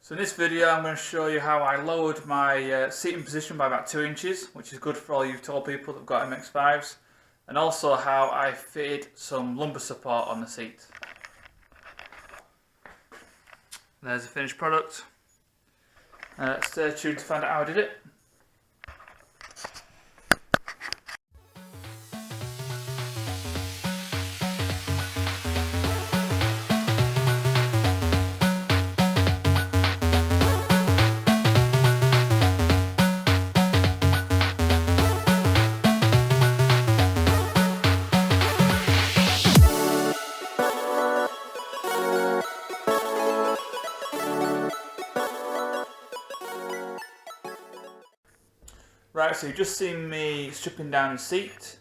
So in this video I'm going to show you how I lowered my seating position by about 2 inches, which is good for all you tall people that have got MX5s, and also how I fitted some lumbar support on the seat. There's the finished product. Stay tuned to find out how I did it. Right, so you've just seen me stripping down the seat,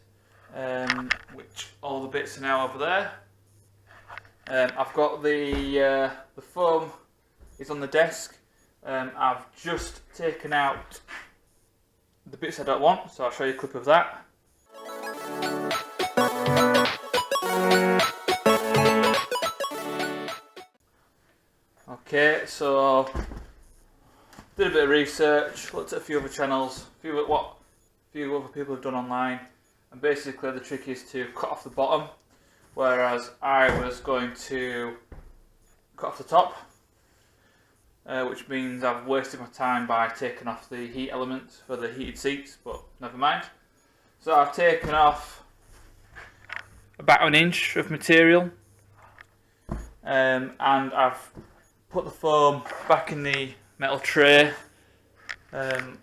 which all the bits are now over there. I've got the foam is on the desk. I've just taken out the bits I don't want, so I'll show you a clip of that. Okay, so did a bit of research, looked at a few other channels, a few other people have done online, and basically the trick is to cut off the bottom, whereas I was going to cut off the top, which means I've wasted my time by taking off the heat element for the heated seats, but never mind. So I've taken off about 1 inch of material, and I've put the foam back in the metal tray,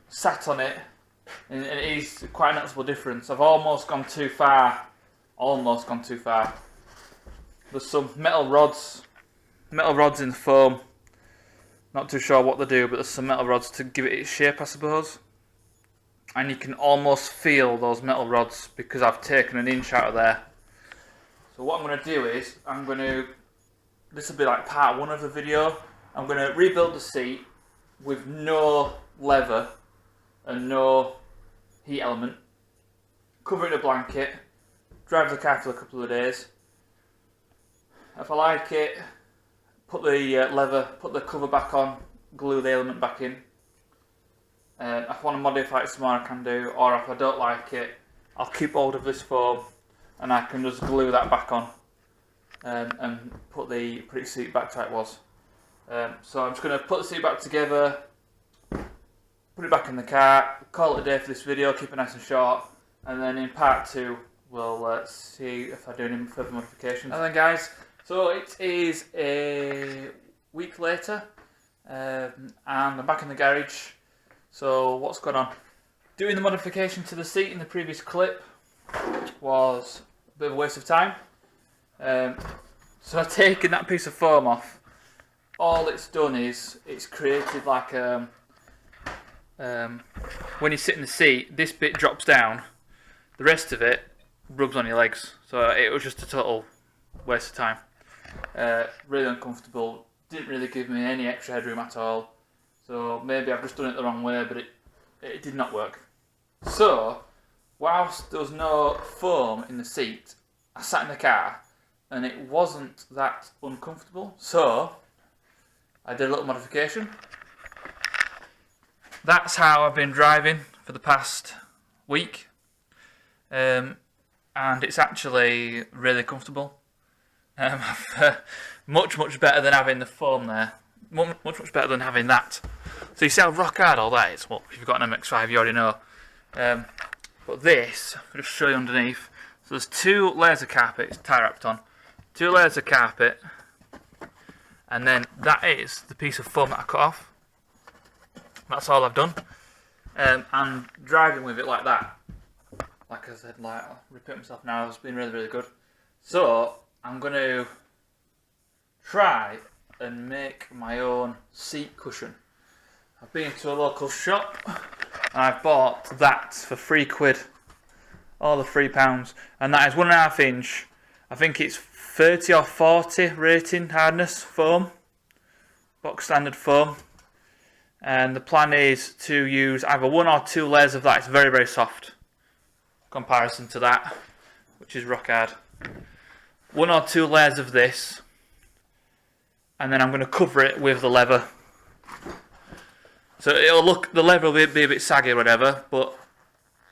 sat on it, and it is quite a noticeable difference. I've almost gone too far. There's some metal rods in the foam. Not too sure what they do, but there's some metal rods to give it its shape, I suppose. And you can almost feel those metal rods because I've taken 1 inch out of there. So what I'm going to do is, this will be like part 1 of the video. I'm going to rebuild the seat with no leather and no heat element, cover it in a blanket, drive the car for a couple of days. If I like it, put the cover back on, glue the element back in. If I want to modify it some more I can do, or if I don't like it, I'll keep hold of this foam and I can just glue that back on and put the seat back to how it was. So I'm just going to put the seat back together, put it back in the car, call it a day for this video, keep it nice and short, and then in part 2 we'll see if I do any further modifications. And then guys, so it is a week later, and I'm back in the garage. So what's going on? Doing the modification to the seat in the previous clip was a bit of a waste of time. So I've taken that piece of foam off. All it's done is it's created like when you sit in the seat, this bit drops down, the rest of it rubs on your legs. So it was just a total waste of time. Really uncomfortable, didn't really give me any extra headroom at all. So maybe I've just done it the wrong way, but it did not work. So whilst there was no foam in the seat, I sat in the car and it wasn't that uncomfortable. So I did a little modification. That's how I've been driving for the past week, and it's actually really comfortable. Much better than having the foam there. Much better than having that. So you see how rock hard all that is? Well, if you've got an MX5 you already know. But this, I'll just show you underneath. So there's 2 layers of carpet, it's tie wrapped on. 2 layers of carpet. And then that is the piece of foam that I cut off. That's all I've done. And driving with it like that, like I said, like I'll repeat myself now, it's been really good. So I'm going to try and make my own seat cushion. I've been to a local shop and I've bought that for £3, all the £3, and that is 1.5 inch. I think it's 30 or 40 rating hardness foam, box standard foam, and the plan is to use either 1 or 2 layers of that. It's very soft in comparison to that, which is rock hard. 1 or 2 layers of this, and then I'm going to cover it with the leather So it'll look, the leather will be a bit saggy or whatever, but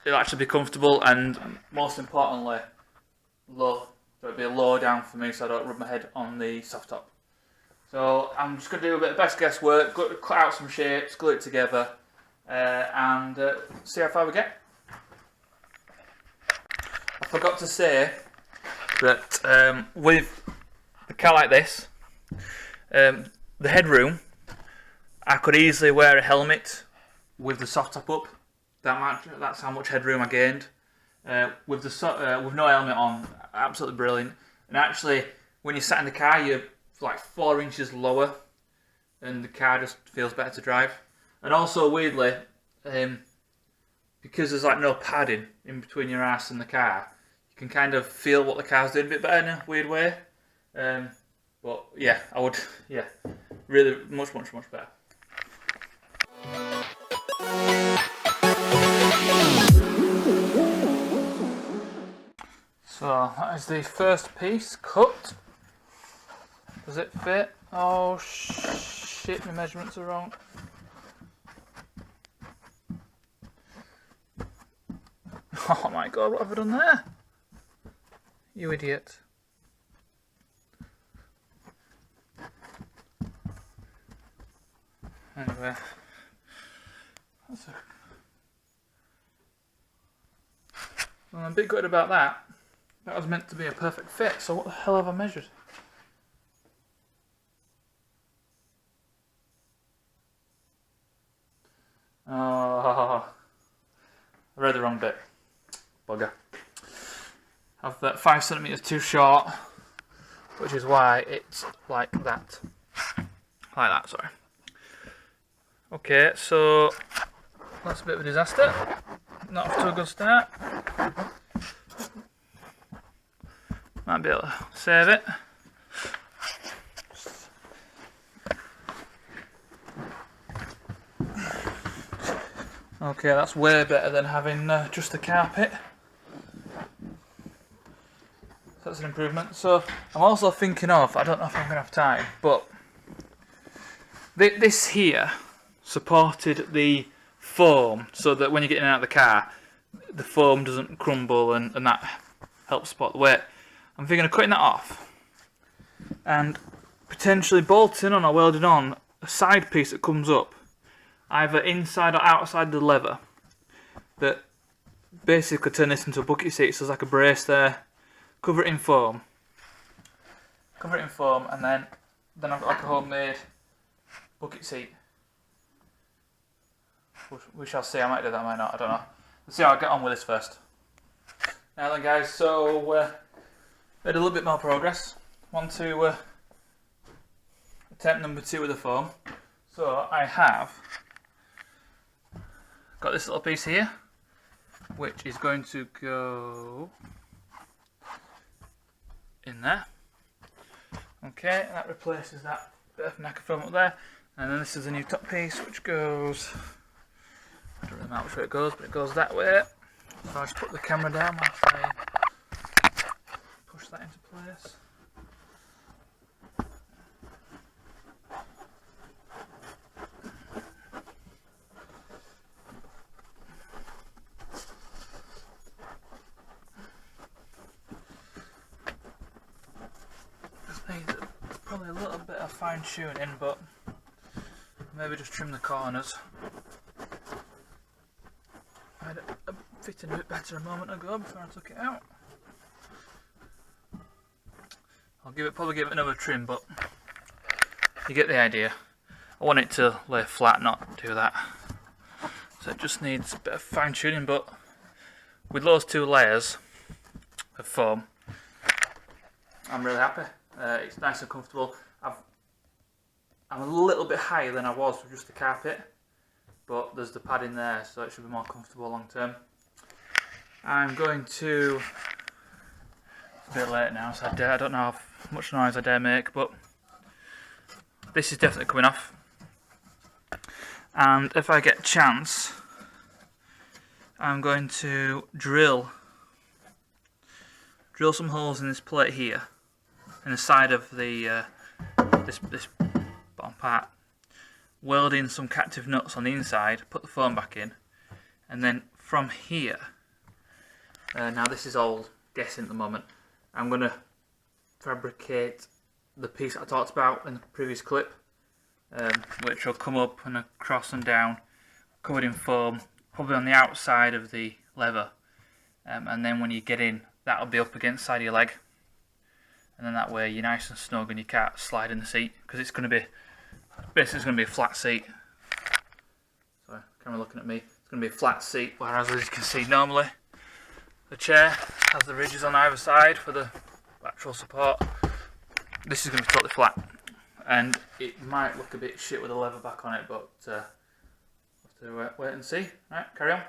it'll actually be comfortable and most importantly, low. So it'll be a low down for me so I don't rub my head on the soft top. So I'm just going to do a bit of best guess work, cut out some shapes, glue it together, and see how far we get. I forgot to say that with a car like this, the headroom, I could easily wear a helmet with the soft top up. That's how much headroom I gained. With no helmet on, absolutely brilliant. And actually, when you sat in the car, you're like 4 inches lower, and the car just feels better to drive. And also, weirdly, because there's like no padding in between your ass and the car, you can kind of feel what the car's doing a bit better in a weird way. But yeah, I would, yeah, really much better. So that is the first piece cut. Does it fit? Oh shit, my measurements are wrong. Oh my god, what have I done there? You idiot. Anyway, well, I'm a bit good about that. That was meant to be a perfect fit, so what the hell have I measured? Oh, I read the wrong bit. Bugger. I've 5 centimeters too short, which is why it's like that. Like that, sorry. Okay, so that's a bit of a disaster. Not off to a good start. Might be able to save it. Okay, that's way better than having just the carpet. So that's an improvement. So I'm also thinking of, I don't know if I'm going to have time, but this here supported the foam so that when you're getting out of the car, the foam doesn't crumble and that helps support the weight. I'm thinking of cutting that off and potentially bolting on or welding on a side piece that comes up, either inside or outside the leather, that basically turn this into a bucket seat. So there's like a brace there, cover it in foam, and then I've got like a homemade bucket seat. We shall see. I might do that, I might not, I don't know. Let's see how I get on with this first. Now then guys, so made a little bit more progress. On to attempt number 2 with the foam. So I have got this little piece here, which is going to go in there. Okay, that replaces that bit of necker foam up there. And then this is a new top piece which goes, I don't really know which way it goes, but it goes that way. So I'll just put the camera down whilst I push that into place. This needs probably a little bit of fine tuning, but maybe just trim the corners. I had it fitting a bit better a moment ago before I took it out. I'll probably give it another trim, but you get the idea. I want it to lay flat, not do that. So it just needs a bit of fine tuning, but with those 2 layers of foam, I'm really happy. It's nice and comfortable. I'm a little bit higher than I was with just the carpet, but there's the padding there, so it should be more comfortable long term. I'm going to, it's a bit late now, so I don't know how much noise I dare make, but this is definitely coming off. And if I get a chance, I'm going to drill some holes in this plate here, in the side of the this bottom part, weld in some captive nuts on the inside, put the foam back in, and then from here, now this is all guessing at the moment, I'm going to fabricate the piece I talked about in the previous clip, which will come up and across and down, covered in foam, probably on the outside of the lever, and then when you get in, that'll be up against the side of your leg, and then that way you're nice and snug and you can't slide in the seat, because it's going to be, basically it's going to be a flat seat. Sorry, camera looking at me. It's going to be a flat seat, whereas as you can see normally, the chair has the ridges on either side for the lateral support. This is going to be totally flat, and it might look a bit shit with the lever back on it, but we'll have to wait and see. Right, carry on.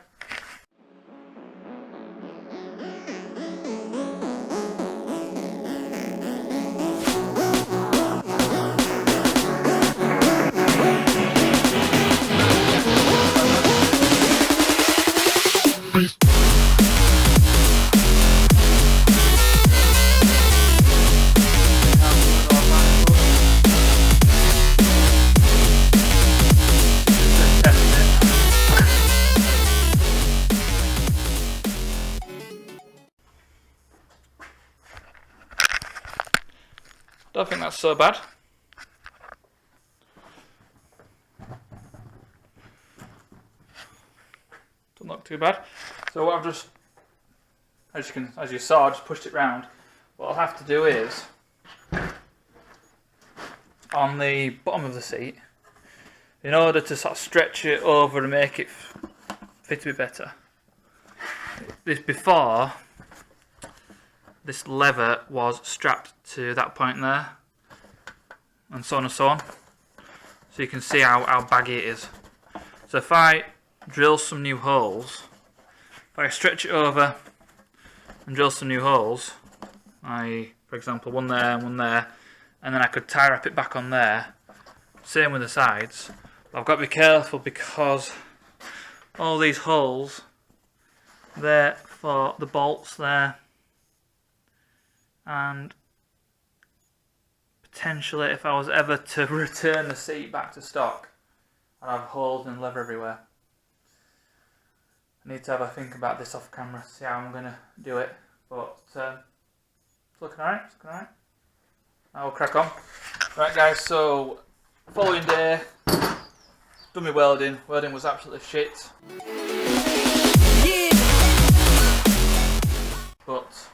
Don't think that's so bad. Doesn't look too bad. So what I've just, as you saw, I just pushed it round. What I'll have to do is, on the bottom of the seat, in order to sort of stretch it over and make it fit a bit better. Before, this lever was strapped to that point there, and so on and so on. So you can see how baggy it is. So if I drill some new holes, if I stretch it over and drill some new holes, for example one there and one there, and then I could tie wrap it back on there, same with the sides. But I've got to be careful because all these holes, they're for the bolts there, and potentially if I was ever to return the seat back to stock, I'd have holes and leather everywhere. I need to have a think about this off camera, see how I'm going to do it, but it's looking alright, it's looking alright. Now we'll crack on. Right guys, so following day, done my welding was absolutely shit. But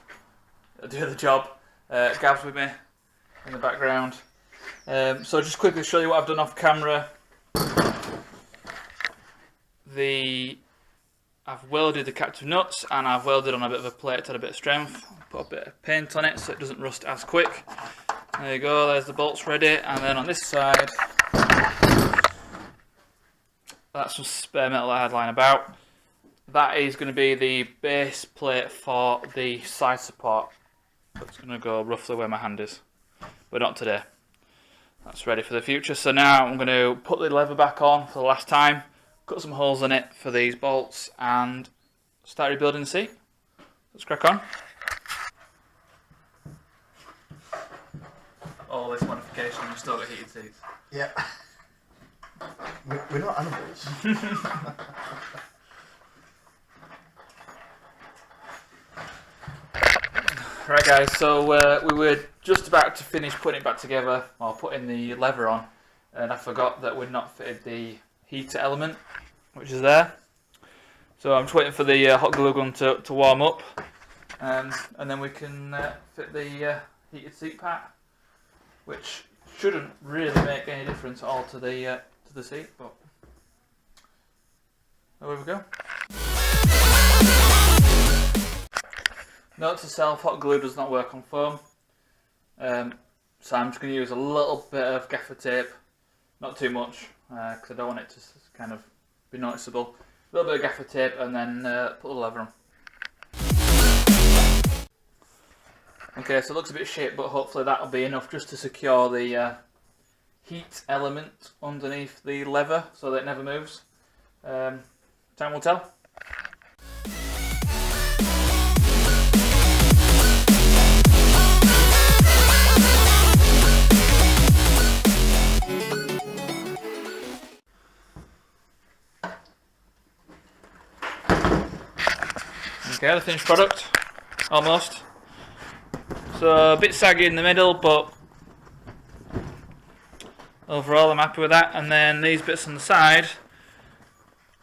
it'll do the job. Gav's with me in the background. So just quickly show you what I've done off camera. I've welded the captive nuts, and I've welded on a bit of a plate to add a bit of strength. Put a bit of paint on it so it doesn't rust as quick. There you go, there's the bolts ready. And then on this side, that's some spare metal I had lying about. That is going to be the base plate for the side support. It's going to go roughly where my hand is, but not today. That's ready for the future. So now I'm going to put the lever back on for the last time, cut some holes in it for these bolts, and start rebuilding the seat. Let's crack on. All this modification, we've still got heated seats. Yeah. We're not animals. Right guys, so we were just about to finish putting it back together, or putting the lever on, and I forgot that we'd not fitted the heater element, which is there. So I'm just waiting for the hot glue gun to warm up, and then we can fit the heated seat part, which shouldn't really make any difference at all to the seat, but there we go. Note to self, hot glue does not work on foam, so I'm just going to use a little bit of gaffer tape, not too much, because I don't want it to kind of be noticeable. A little bit of gaffer tape, and then put the lever on. Okay, so it looks a bit shit, but hopefully that'll be enough just to secure the heat element underneath the lever so that it never moves. Time will tell. Okay, the finished product, almost. So a bit saggy in the middle, but overall I'm happy with that. And then these bits on the side,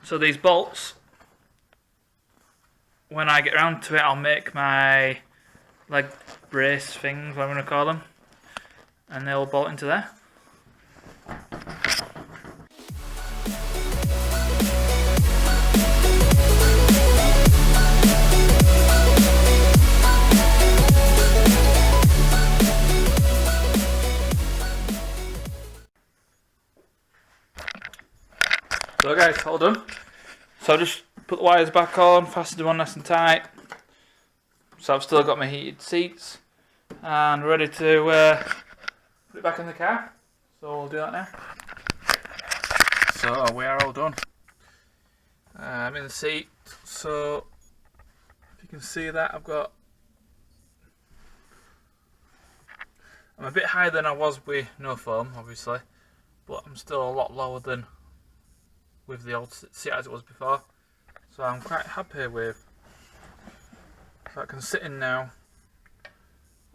so these bolts, when I get around to it I'll make my leg brace things, what I'm going to call them, and they'll bolt into there. So guys, all done. So I've just put the wires back on, fastened them on nice and tight. So I've still got my heated seats and ready to put it back in the car. So we'll do that now. So we are all done. I'm in the seat, so if you can see that I'm a bit higher than I was with no foam, obviously, but I'm still a lot lower than with the old seat as it was before. So I'm quite happy with, so I can sit in now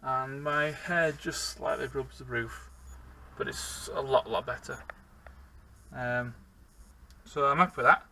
and my head just slightly rubs the roof, but it's a lot better. So I'm happy with that.